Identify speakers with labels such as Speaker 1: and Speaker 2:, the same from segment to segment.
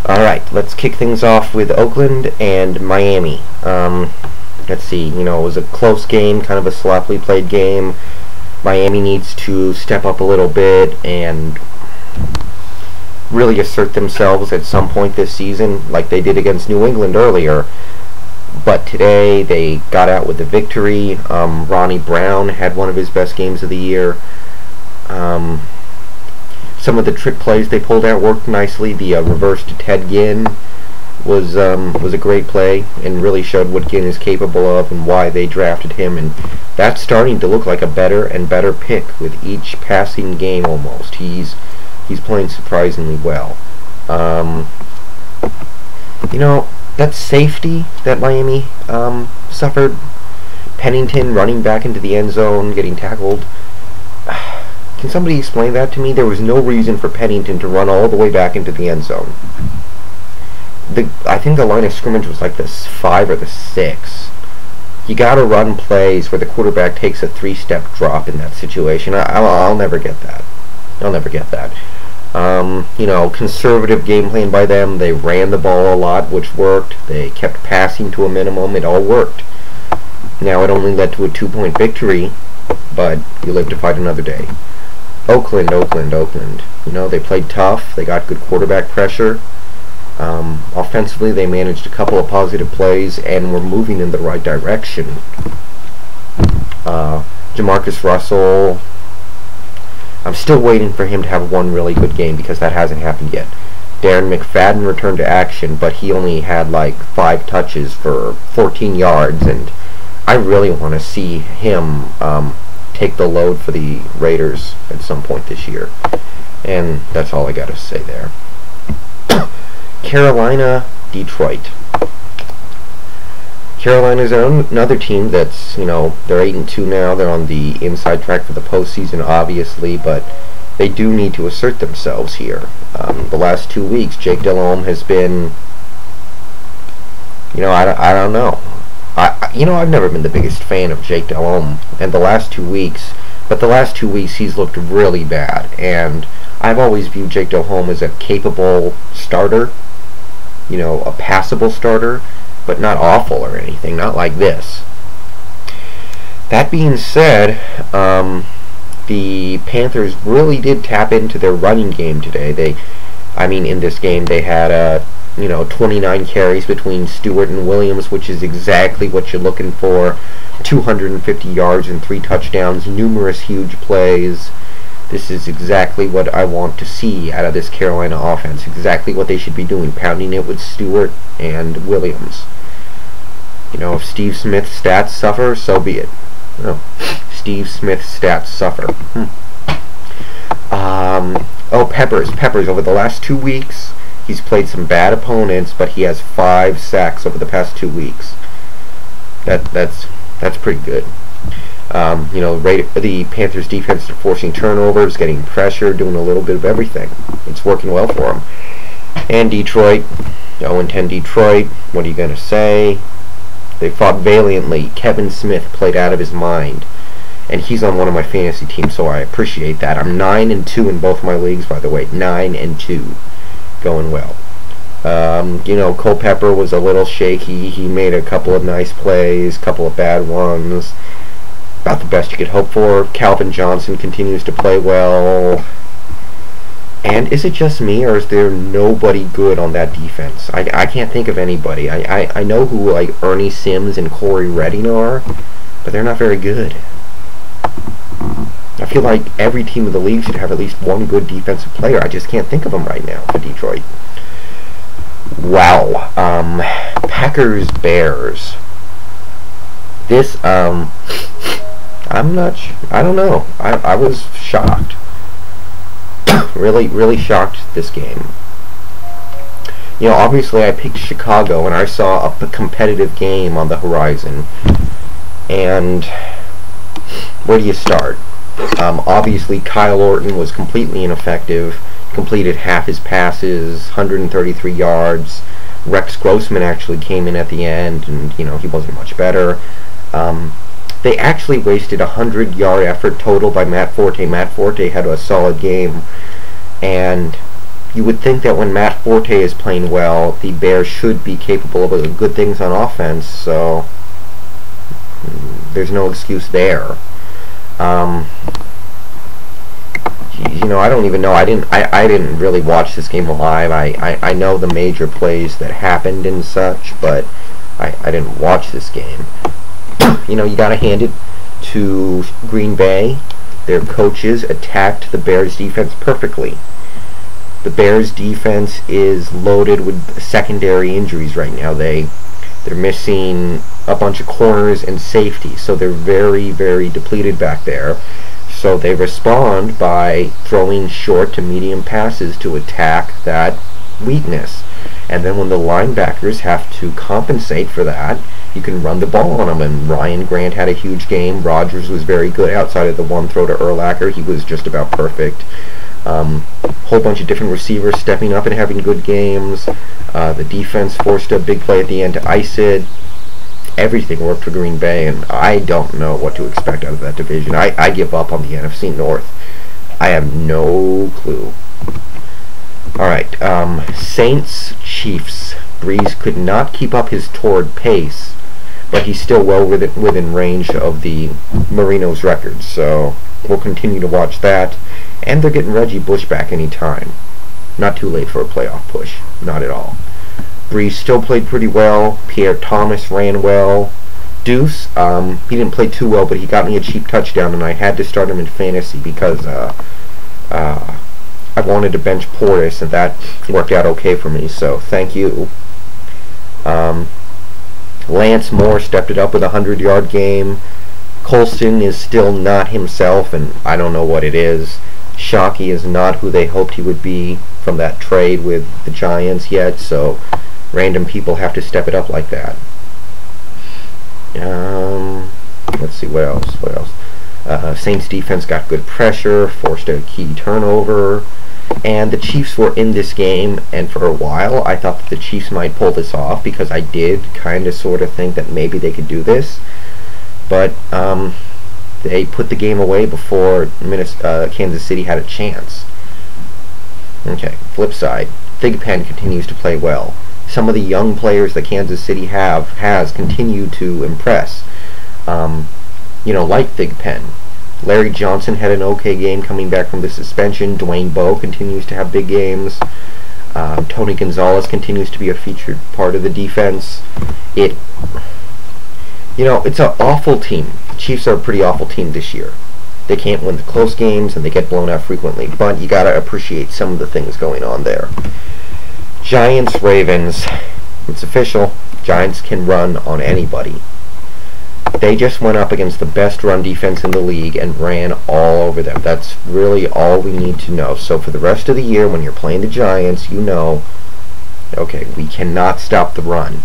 Speaker 1: Alright, let's kick things off with Oakland and Miami. Let's see, it was a close game, kind of a sloppily played game. Miami needs to step up a little bit and really assert themselves at some point this season, like they did against New England earlier. But today, they got out with the victory. Ronnie Brown had one of his best games of the year. Some of the trick plays they pulled out worked nicely. The reverse to Ted Ginn was a great play and really showed what Ginn is capable of and why they drafted him. And that's starting to look like a better and better pick with each passing game almost. He's playing surprisingly well. That safety that Miami suffered, Pennington running back into the end zone, getting tackled. Can somebody explain that to me? There was no reason for Pennington to run all the way back into the end zone. I think the line of scrimmage was like the 5 or the 6. You gotta run plays where the quarterback takes a 3-step drop in that situation. I'll never get that. I'll never get that. Conservative game plan by them. They ran the ball a lot, which worked. They kept passing to a minimum. It all worked. Now it only led to a 2-point victory, but you live to fight another day. Oakland. They played tough. They got good quarterback pressure. Offensively, they managed a couple of positive plays and were moving in the right direction. Jamarcus Russell, I'm still waiting for him to have one really good game because that hasn't happened yet. Darren McFadden returned to action, but he only had like 5 touches for 14 yards, and I really want to see him take the load for the Raiders at some point this year. And that's all I got to say there. Carolina, Detroit. Carolina's another team that's, they're 8-2 now. They're on the inside track for the postseason, obviously, but they do need to assert themselves here. The last 2 weeks, Jake Delhomme has been, I don't know. I've never been the biggest fan of Jake Delhomme, and the last 2 weeks, he's looked really bad, and I've always viewed Jake Delhomme as a capable starter, a passable starter, but not awful or anything, not like this. That being said, the Panthers really did tap into their running game today. In this game, they had 29 carries between Stewart and Williams, which is exactly what you're looking for. 250 yards and 3 touchdowns, numerous huge plays. This is exactly what I want to see out of this Carolina offense. Exactly what they should be doing, pounding it with Stewart and Williams. If Steve Smith's stats suffer, so be it. Steve Smith's stats suffer. Peppers. Over the last 2 weeks, he's played some bad opponents, but he has 5 sacks over the past 2 weeks. That's pretty good. The Panthers' defense are forcing turnovers, getting pressure, doing a little bit of everything. It's working well for them. And Detroit, 0-10 Detroit. What are you going to say? They fought valiantly. Kevin Smith played out of his mind. And he's on one of my fantasy teams, so I appreciate that. I'm 9-2 in both my leagues, by the way. 9-2. Going well. Culpepper was a little shaky. He made a couple of nice plays, couple of bad ones. About the best you could hope for. Calvin Johnson continues to play well. And is it just me, or is there nobody good on that defense? I can't think of anybody. I know who Ernie Sims and Corey Redding are, but they're not very good. I feel like every team in the league should have at least one good defensive player. I just can't think of them right now for Detroit. Wow. Packers, Bears. This, I'm not I don't know. I was shocked. really shocked this game. Obviously I picked Chicago, and I saw a competitive game on the horizon. And where do you start? Obviously Kyle Orton was completely ineffective, completed half his passes, 133 yards. Rex Grossman actually came in at the end, and he wasn't much better. They actually wasted a 100-yard effort total by Matt Forte. Matt Forte had a solid game, and you would think that when Matt Forte is playing well, the Bears should be capable of good things on offense, so there's no excuse there. I don't even know. I didn't really watch this game live. I know the major plays that happened and such, but I didn't watch this game. You got to hand it to Green Bay. Their coaches attacked the Bears defense perfectly. The Bears defense is loaded with secondary injuries right now. They're missing a bunch of corners and safety, so they're very, very depleted back there. So they respond by throwing short to medium passes to attack that weakness. And then when the linebackers have to compensate for that, you can run the ball on them. And Ryan Grant had a huge game. Rodgers was very good outside of the one throw to Urlacher. He was just about perfect. Whole bunch of different receivers stepping up and having good games. The defense forced a big play at the end to ice it. Everything worked for Green Bay, and I don't know what to expect out of that division. I give up on the NFC North. I have no clue. Alright, Saints, Chiefs. Breeze could not keep up his torrid pace, but he's still well within range of the Marinos record, so we'll continue to watch that. And they're getting Reggie Bush back anytime. Not too late for a playoff push. Not at all. Breeze still played pretty well. Pierre Thomas ran well. Deuce, he didn't play too well, but he got me a cheap touchdown, and I had to start him in fantasy because I wanted to bench Portis, and that worked out okay for me, so thank you. Lance Moore stepped it up with a 100-yard game. Colston is still not himself, and I don't know what it is. Shockey is not who they hoped he would be from that trade with the Giants yet, so random people have to step it up like that. Let's see, what else? Saints defense got good pressure, forced a key turnover, and the Chiefs were in this game, and for a while I thought that the Chiefs might pull this off, because I did kind of sort of think that maybe they could do this, but they put the game away before Kansas City had a chance. Okay, flip side, Thigpen continues to play well. Some of the young players that Kansas City has continued to impress. Like Thigpen. Larry Johnson had an okay game coming back from the suspension. Dwayne Bowe continues to have big games. Tony Gonzalez continues to be a featured part of the defense. It's an awful team. Chiefs are a pretty awful team this year. They can't win the close games, and they get blown out frequently, but you gotta appreciate some of the things going on there. Giants, Ravens. It's official. Giants can run on anybody. They just went up against the best run defense in the league and ran all over them. That's really all we need to know. So for the rest of the year, when you're playing the Giants, okay, we cannot stop the run.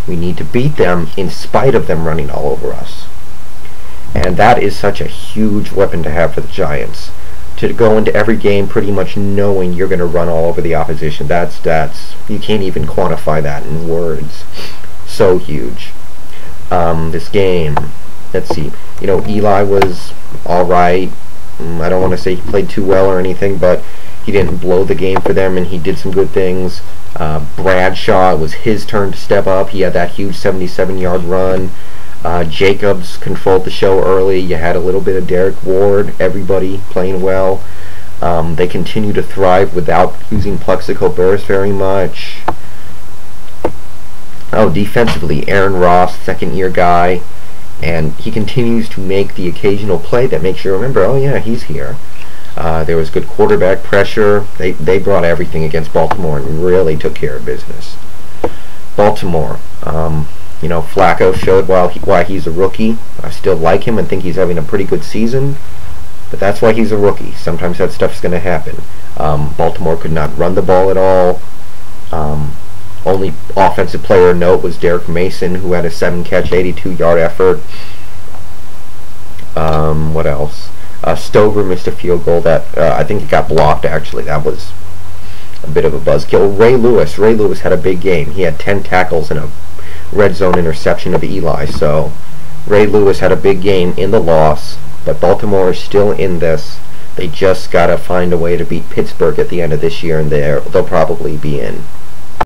Speaker 1: We need to beat them in spite of them running all over us. And that is such a huge weapon to have for the Giants. To go into every game pretty much knowing you're going to run all over the opposition. That's you can't even quantify that in words. So huge. This game, let's see. Eli was alright. I don't want to say he played too well or anything, but he didn't blow the game for them, and he did some good things. Bradshaw, it was his turn to step up. He had that huge 77-yard run. Jacobs controlled the show early. You had a little bit of Derek Ward. Everybody playing well. They continue to thrive without using Plexico Burress very much. Defensively, Aaron Ross, second-year guy, and he continues to make the occasional play that makes you remember, oh yeah, he's here. There was good quarterback pressure. They brought everything against Baltimore and really took care of business. Baltimore, Flacco showed why he's a rookie. I still like him and think he's having a pretty good season, but that's why he's a rookie. Sometimes that stuff's going to happen. Baltimore could not run the ball at all. Only offensive player of note was Derek Mason, who had a 7-catch, 82-yard effort. What else? Stover missed a field goal that I think it got blocked, actually. That was a bit of a buzzkill. Ray Lewis had a big game. He had 10 tackles and a red zone interception of Eli. So Ray Lewis had a big game in the loss, but Baltimore is still in this. They just gotta find a way to beat Pittsburgh at the end of this year, and they'll probably be in.